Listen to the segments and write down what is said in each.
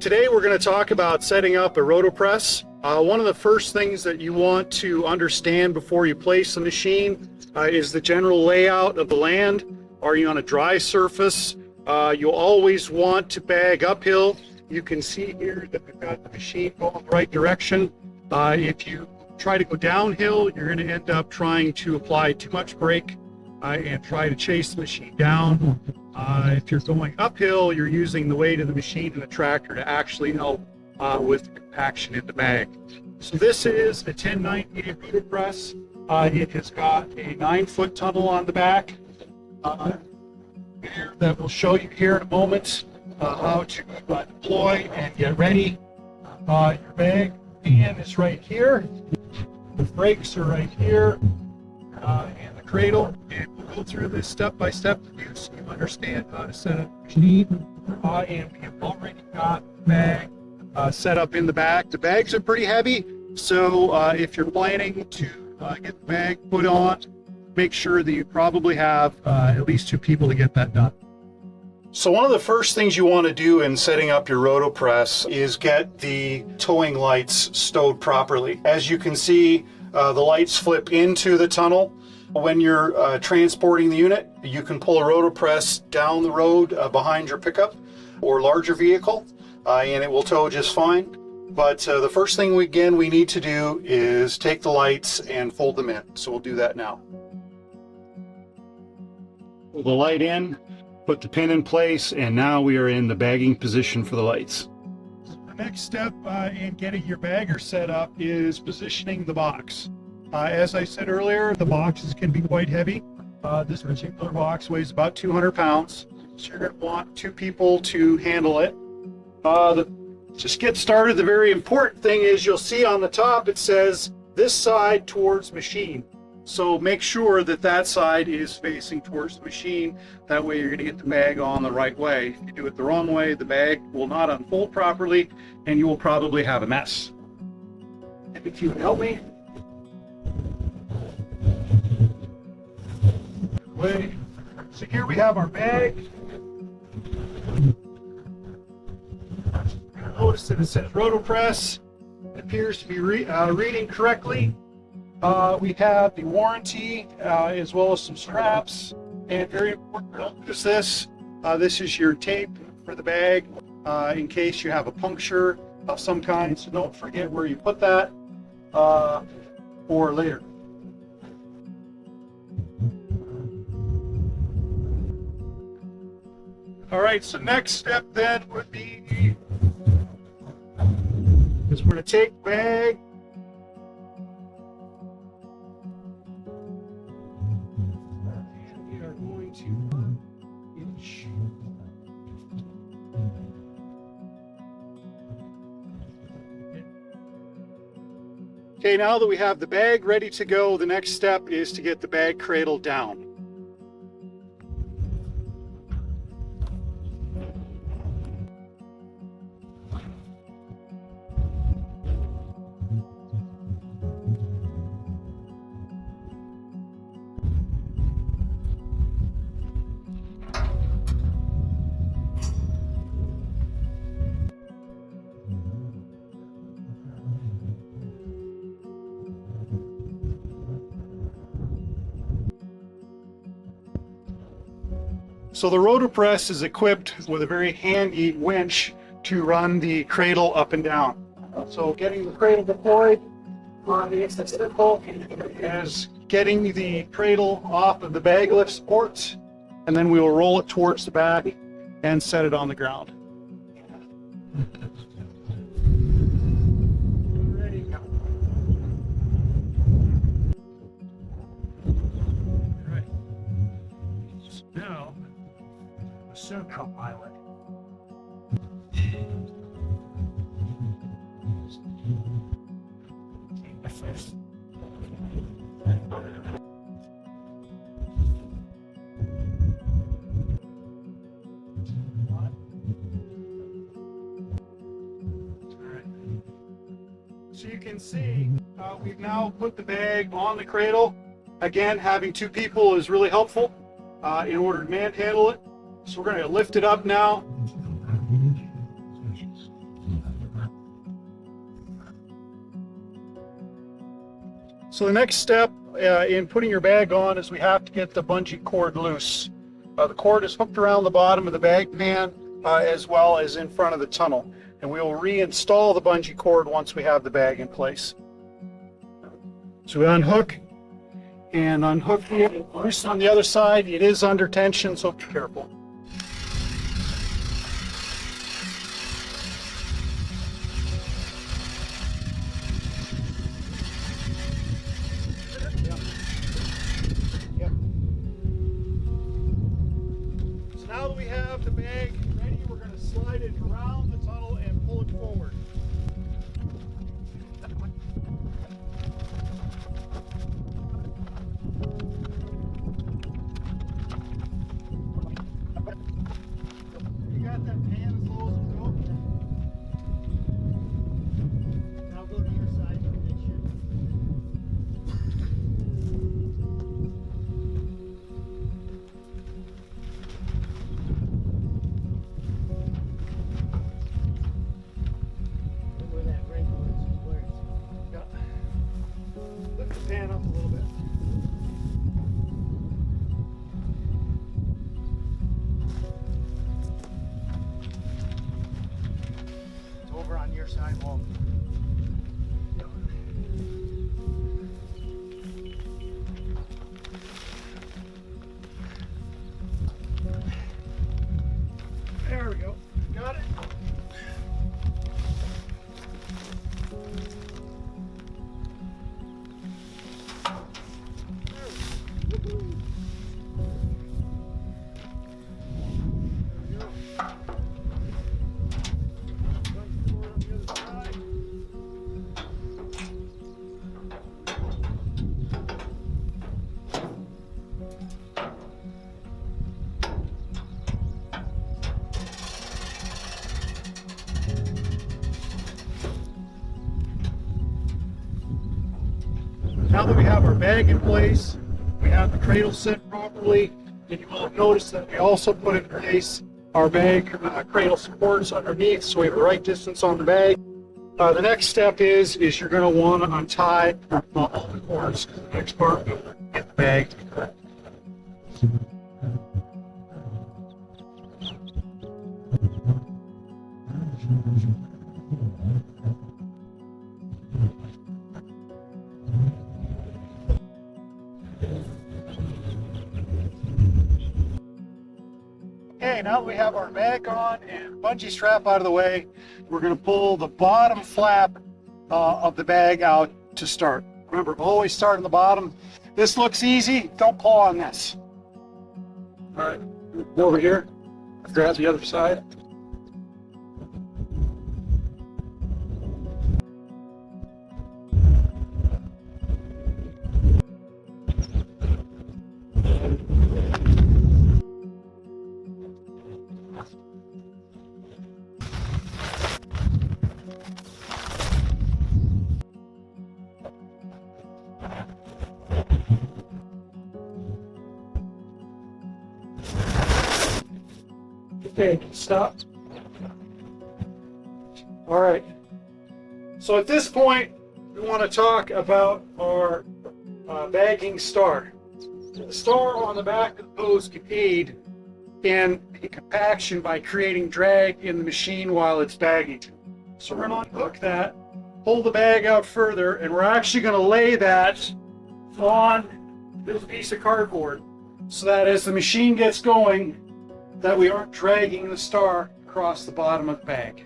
Today we're going to talk about setting up a RotoPress. One of the first things that you want to understand before you place the machine is the general layout of the land. Are you on a dry surface? You'll always want to bag uphill. You can see here that we've got the machine going the right direction. If you try to go downhill, you're going to end up trying to apply too much brake and try to chase the machine down. If you're going uphill, you're using the weight of the machine and the tractor to actually help with the compaction in the bag. So this is a 1090 RotoPress. It has got a 9-foot tunnel on the back that we'll show you here in a moment how to deploy and get ready. Your bag pan is right here. The brakes are right here. And the cradle, and we'll go through this step by step with you so you understand how to set up the machine. And we have already got the bag set up in the back. The bags are pretty heavy, so if you're planning to get the bag put on, make sure that you probably have at least 2 people to get that done. So one of the first things you want to do in setting up your RotoPress is get the towing lights stowed properly. As you can see, the lights flip into the tunnel. When you're transporting the unit, you can pull a RotoPress down the road behind your pickup or larger vehicle, and it will tow just fine. But the first thing we need to do is take the lights and fold them in. So we'll do that now. Pull the light in, put the pin in place, and now we are in the bagging position for the lights. The next step in getting your bagger set up is positioning the box. As I said earlier, the boxes can be quite heavy. This particular box weighs about 200 pounds, so you're going to want 2 people to handle it. Just get started. The very important thing is you'll see on the top it says this side towards machine. So make sure that that side is facing towards the machine. That way you're going to get the bag on the right way. If you do it the wrong way, the bag will not unfold properly and you will probably have a mess. And if you would help me. So here we have our bag. Notice that it says RotoPress. It appears to be reading correctly. We have the warranty as well as some straps. And very important, don't lose this. This is your tape for the bag in case you have a puncture of some kind. So don't forget where you put that for later. All right, so next step then would be is we're going to take the bag, and we are going to inch. Okay, now that we have the bag ready to go, the next step is to get the bag cradle down. So the RotoPress is equipped with a very handy winch to run the cradle up and down. So getting the cradle deployed is as simple as getting the cradle off of the bag lift supports, and then we will roll it towards the back and set it on the ground. Ready to go. All right. So now, Sioux pilot. So you can see we've now put the bag on the cradle. Again, having 2 people is really helpful in order to manhandle it. So we're going to lift it up now. So the next step in putting your bag on is we have to get the bungee cord loose. The cord is hooked around the bottom of the bag pan as well as in front of the tunnel. And we will reinstall the bungee cord once we have the bag in place. So we unhook and unhook the loose on the other side. It is under tension, so be careful. So now that we have the bag ready, we're going to slide it around the tunnel and pull it forward. You got that pan as low as it will go? Now go to your side and make sure. Where that wrinkle is where it's... Yeah. Lift the pan up a little bit. It's over on your side wall. There we go. Got it. Now that we have our bag in place, we have the cradle set properly, and you will have noticed that we also put in place our bag cradle supports underneath, so we have the right distance on the bag. The next step is you're going to want to untie all the cords. The next part, get the bag. Okay, now that we have our bag on and bungee strap out of the way, we're going to pull the bottom flap of the bag out to start. Remember, always start on the bottom. This looks easy. Don't pull on this. All right, go over here. Grab the other side. Okay, stop. All right. So at this point, we want to talk about our bagging star. The star on the back of the hose can aid in compaction by creating drag in the machine while it's bagging. So we're going to unhook that, pull the bag out further, and we're actually going to lay that on this piece of cardboard so that as the machine gets going, that we aren't dragging the star across the bottom of the bag.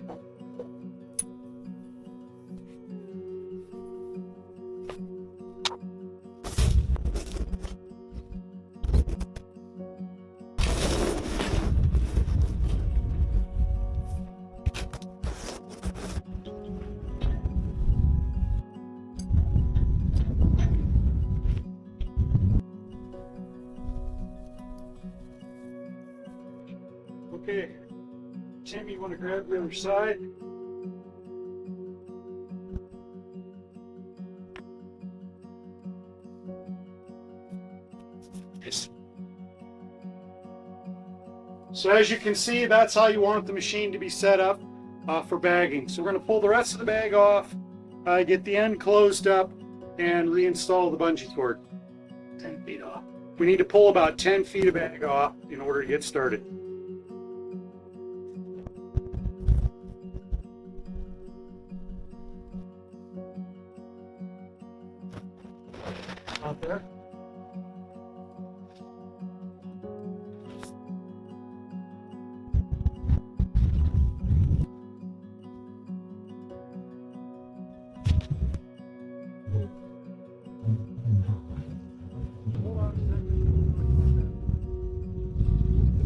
Okay, Tim, you want to grab the other side? Yes. So as you can see, that's how you want the machine to be set up for bagging. So we're going to pull the rest of the bag off, get the end closed up, and reinstall the bungee cord. 10 feet off. We need to pull about 10 feet of bag off in order to get started. Out there.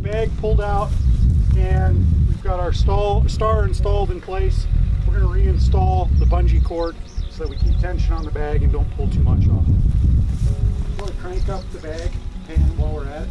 Bag pulled out, and we've got our star installed in place. We're going to reinstall the bungee cord so that we keep tension on the bag and don't pull too much off. We're going to crank up the bag and while we're at it.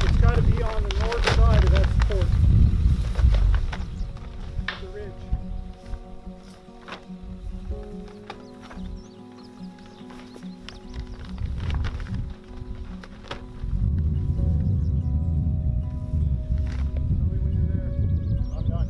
It's got to be on the north side of that support. The ridge. Tell me when you're there. I'm done.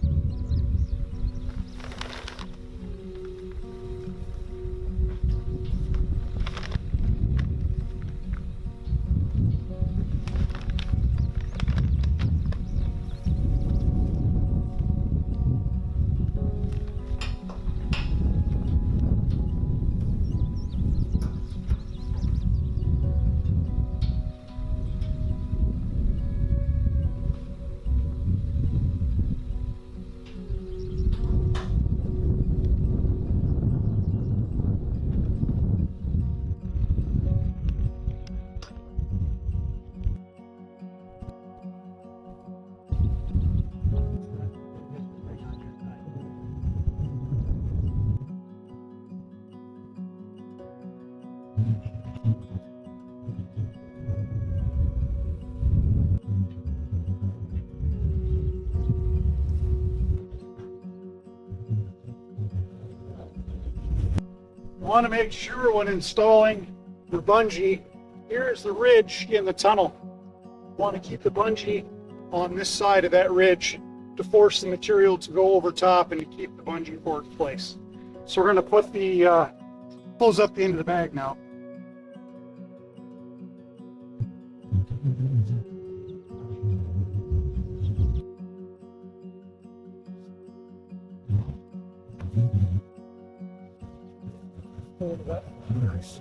Want to make sure when installing the bungee, here's the ridge in the tunnel. Want to keep the bungee on this side of that ridge to force the material to go over top and to keep the bungee cord in place. So we're going to put the close up the end of the bag now. Nice.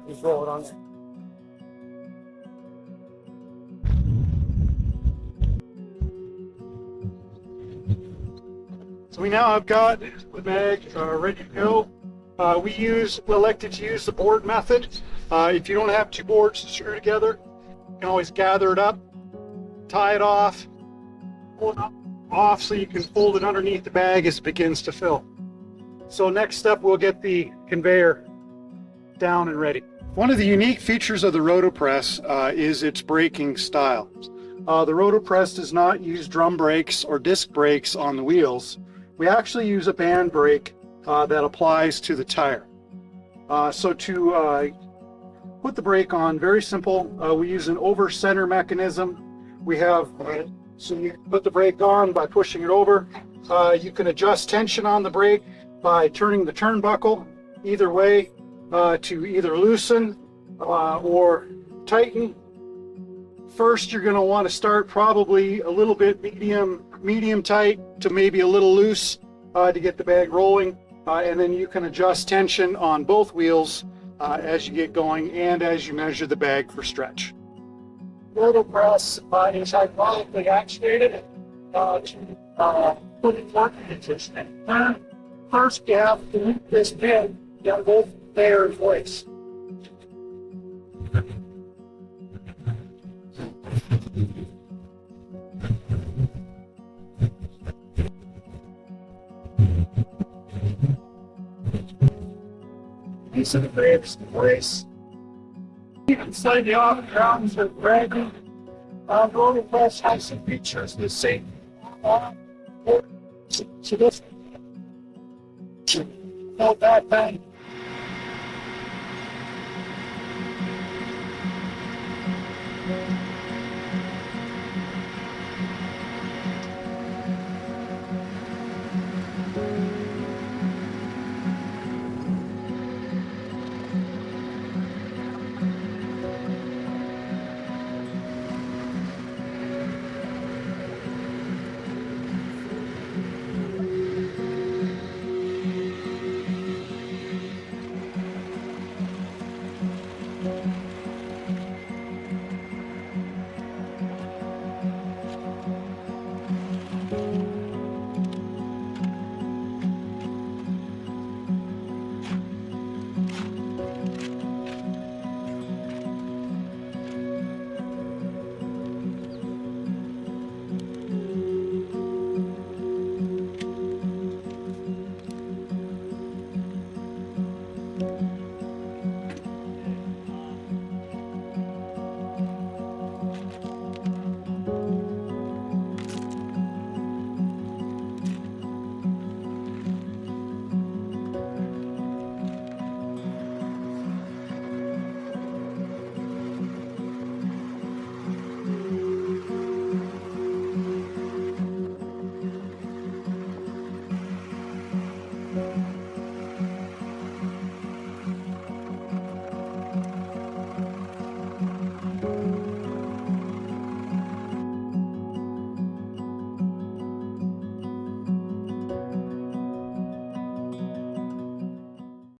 Just roll it on there. So we now have got the bag ready to go. We elected to use the board method. If you don't have two boards to screw together, you can always gather it up, tie it off, pull it off so you can fold it underneath the bag as it begins to fill. So next step, we'll get the conveyor down and ready. One of the unique features of the RotoPress is its braking style. The RotoPress does not use drum brakes or disc brakes on the wheels. We actually use a band brake that applies to the tire. So to put the brake on, very simple. We use an over center mechanism. We have, so you put the brake on by pushing it over. You can adjust tension on the brake by turning the turnbuckle either way to either loosen or tighten. First, you're going to want to start probably a little bit medium tight to maybe a little loose to get the bag rolling, and then you can adjust tension on both wheels as you get going and as you measure the bag for stretch. RotoPress is hydraulically actuated to put it working position. First, you have to loop this pin down both there in place. These are the brakes in place. You can slide the off grounds with bragging. RotoPress has some features the same. So this, hold that bang.